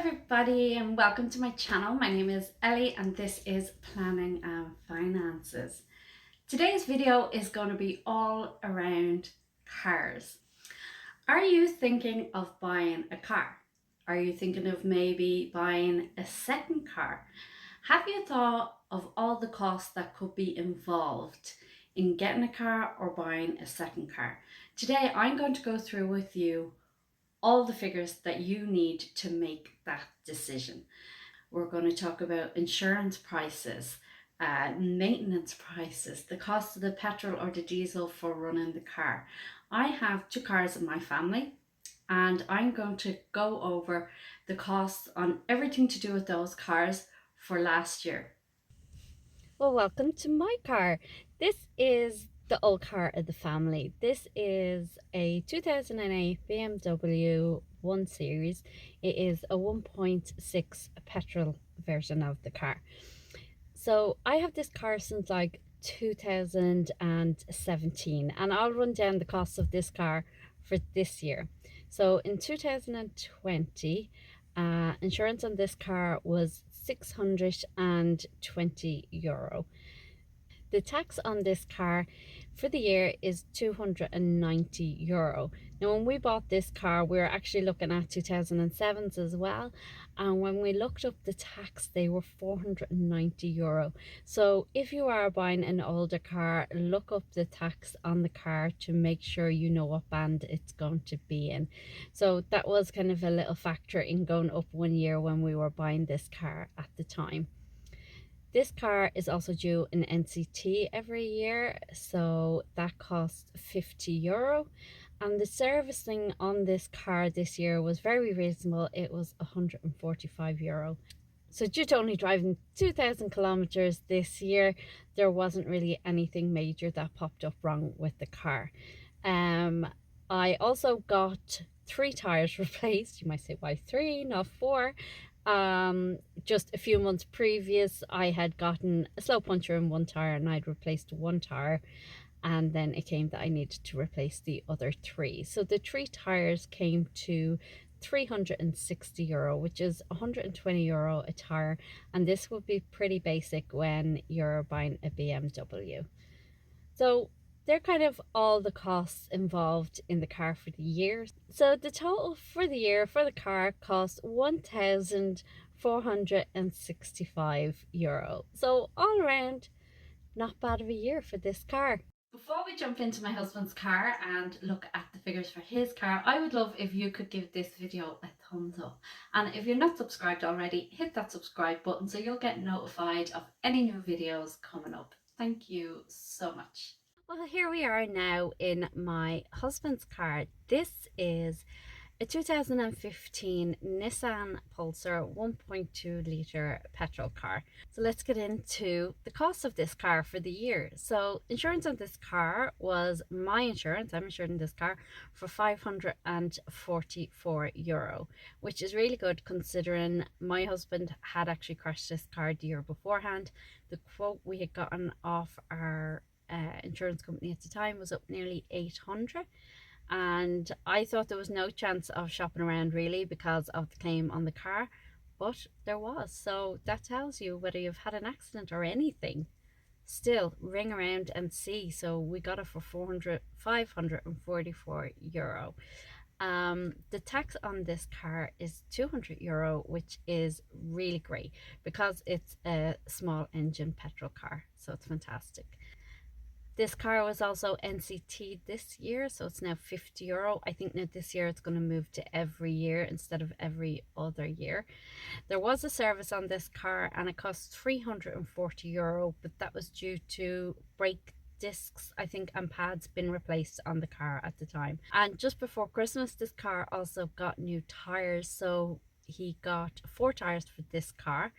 everybody and welcome to my channel. My name is Ellie and this is Planning and Finances. Today's video is going to be all around cars. Are you thinking of buying a car? Are you thinking of maybe buying a second car? Have you thought of all the costs that could be involved in getting a car or buying a second car? Today I'm going to go through with you all the figures that you need to make that decision. We're going to talk about insurance prices, maintenance prices, the cost of the petrol or the diesel for running the car. I have two cars in my family and I'm going to go over the costs on everything to do with those cars for last year. Well, welcome to my car. This is the old car of the family. This is a 2008 BMW 1 Series. It is a 1.6 petrol version of the car. So I have this car since like 2017, and I'll run down the cost of this car for this year. So in 2020, insurance on this car was €620. The tax on this car for the year is €290. Now, when we bought this car, we were actually looking at 2007s as well. And when we looked up the tax, they were €490. So if you are buying an older car, look up the tax on the car to make sure you know what band it's going to be in. So that was kind of a little factor in going up 1 year when we were buying this car at the time. This car is also due an NCT every year, so that costs €50. And the servicing on this car this year was very reasonable. It was €145. So due to only driving 2,000 kilometers this year, there wasn't really anything major that popped up wrong with the car. I also got 3 tires replaced. You might say, why 3, not 4? Just a few months previous, I had gotten a slow puncture in one tire and I'd replaced 1 tire, and then it came that I needed to replace the other 3. So the 3 tires came to €360, which is €120 a tire, and this would be pretty basic when you're buying a BMW. So they're kind of all the costs involved in the car for the year. So the total for the year for the car cost €1,465. So all around, not bad of a year for this car. Before we jump into my husband's car and look at the figures for his car, I would love if you could give this video a thumbs up. And if you're not subscribed already, hit that subscribe button so you'll get notified of any new videos coming up. Thank you so much. Well, here we are now in my husband's car. This is a 2015 Nissan Pulser 1.2 litre petrol car. So let's get into the cost of this car for the year. So insurance on this car was my insurance. I'm insured in this car for €544, which is really good considering my husband had actually crashed this car the year beforehand. The quote we had gotten off our insurance company at the time was up nearly 800, and I thought there was no chance of shopping around really because of the claim on the car, but there was. So that tells you whether you've had an accident or anything, still ring around and see. So we got it for €544. The tax on this car is €200, which is really great because it's a small engine petrol car, so it's fantastic. This car was also NCT this year, so it's now €50. I think now this year it's going to move to every year instead of every other year. There was a service on this car and it cost €340, but that was due to brake discs, I think, and pads been replaced on the car at the time. And just before Christmas, this car also got new tires, so he got 4 tires for this car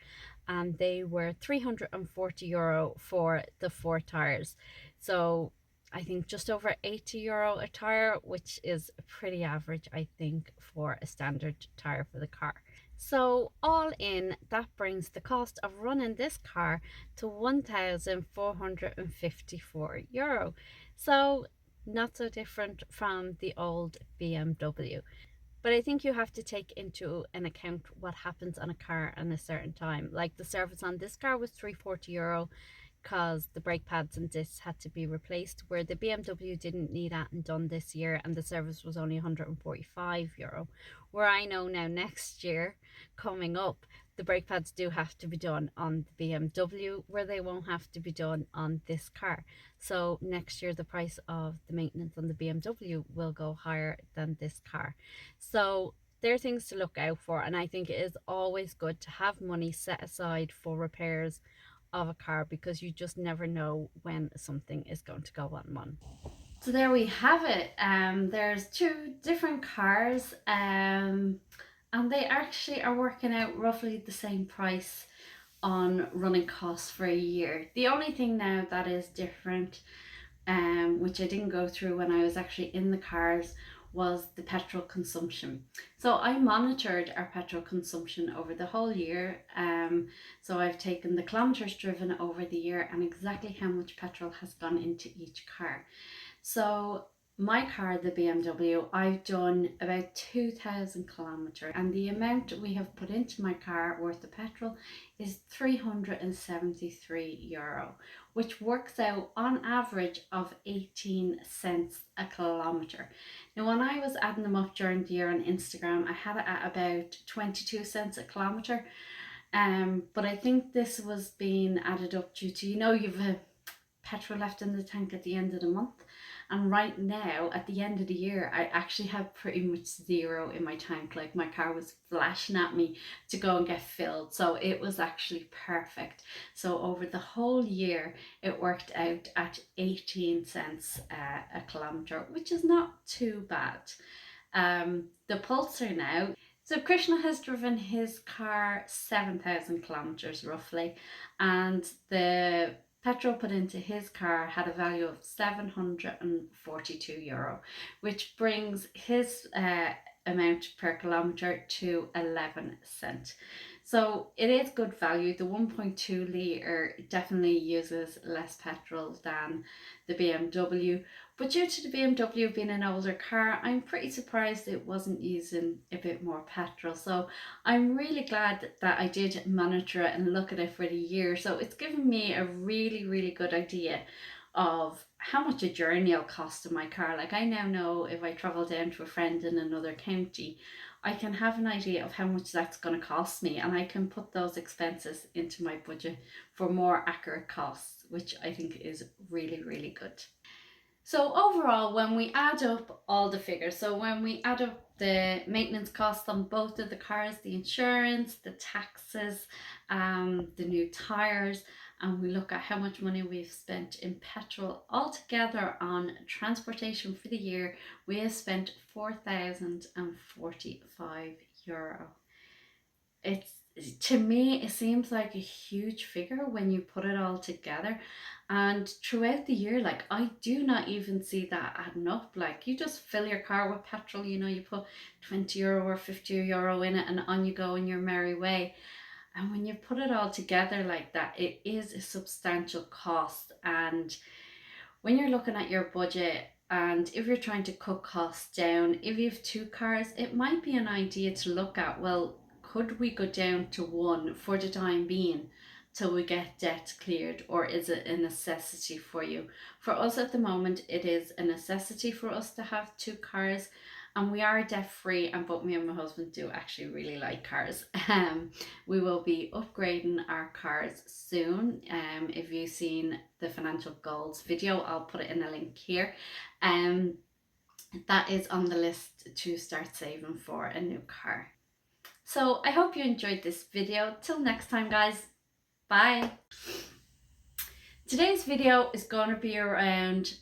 and they were €340 for the 4 tires. So I think just over €80 a tire, which is pretty average, I think, for a standard tire for the car. So all in, that brings the cost of running this car to €1,454. So not so different from the old BMW. But I think you have to take into an account what happens on a car at a certain time. Like the service on this car was €340 because the brake pads and discs had to be replaced, where the BMW didn't need that and done this year, and the service was only €145. Where I know now next year coming up, the brake pads do have to be done on the BMW, where they won't have to be done on this car. So next year the price of the maintenance on the BMW will go higher than this car. So there are things to look out for, and I think it is always good to have money set aside for repairs of a car, because you just never know when something is going to go on. So there we have it. There's two different cars, and they actually are working out roughly the same price on running costs for a year. The only thing now that is different, which I didn't go through when I was actually in the cars, was the petrol consumption. So I monitored our petrol consumption over the whole year. So I've taken the kilometers driven over the year and exactly how much petrol has gone into each car. So my car, the BMW, I've done about 2,000 kilometers, and the amount we have put into my car worth of petrol is €373, which works out on average of 18 cents a kilometre. Now, when I was adding them up during the year on Instagram, I had it at about 22 cents a kilometre. But I think this was being added up due to, you've a petrol left in the tank at the end of the month. And right now, at the end of the year, I actually have pretty much zero in my tank. Like, my car was flashing at me to go and get filled. So it was actually perfect. So over the whole year, it worked out at 18 cents a kilometre, which is not too bad. The Pulser now. So Krishna has driven his car 7,000 kilometres roughly, and the petrol put into his car had a value of €742, which brings his amount per kilometre to 11 cents. So it is good value. The 1.2 litre definitely uses less petrol than the BMW, but due to the BMW being an older car, I'm pretty surprised it wasn't using a bit more petrol. So I'm really glad that I did monitor it and look at it for the year. So it's given me a really, really good idea of how much a journey will cost in my car. Like, I now know if I travel down to a friend in another county, I can have an idea of how much that's going to cost me, and I can put those expenses into my budget for more accurate costs, which I think is really, really good. So overall, when we add up all the figures, so when we add up the maintenance costs on both of the cars, the insurance, the taxes, the new tires, and we look at how much money we've spent in petrol altogether on transportation for the year, we have spent €4,045. It's, to me, it seems like a huge figure when you put it all together. And throughout the year, like, I do not even see that adding up. Like, you just fill your car with petrol, you put €20 or €50 in it, and on you go in your merry way. And when you put it all together like that, it is a substantial cost. And when you're looking at your budget, and if you're trying to cut costs down, if you have two cars, it might be an idea to look at, well, could we go down to one for the time being till we get debt cleared, or is it a necessity for you? For us at the moment, it is a necessity for us to have two cars, and we are debt free, and both me and my husband do actually really like cars. We will be upgrading our cars soon. If you've seen the financial goals video, I'll put it in a link here. That is on the list to start saving for a new car. So I hope you enjoyed this video. Till next time, guys. Bye. Today's video is going to be around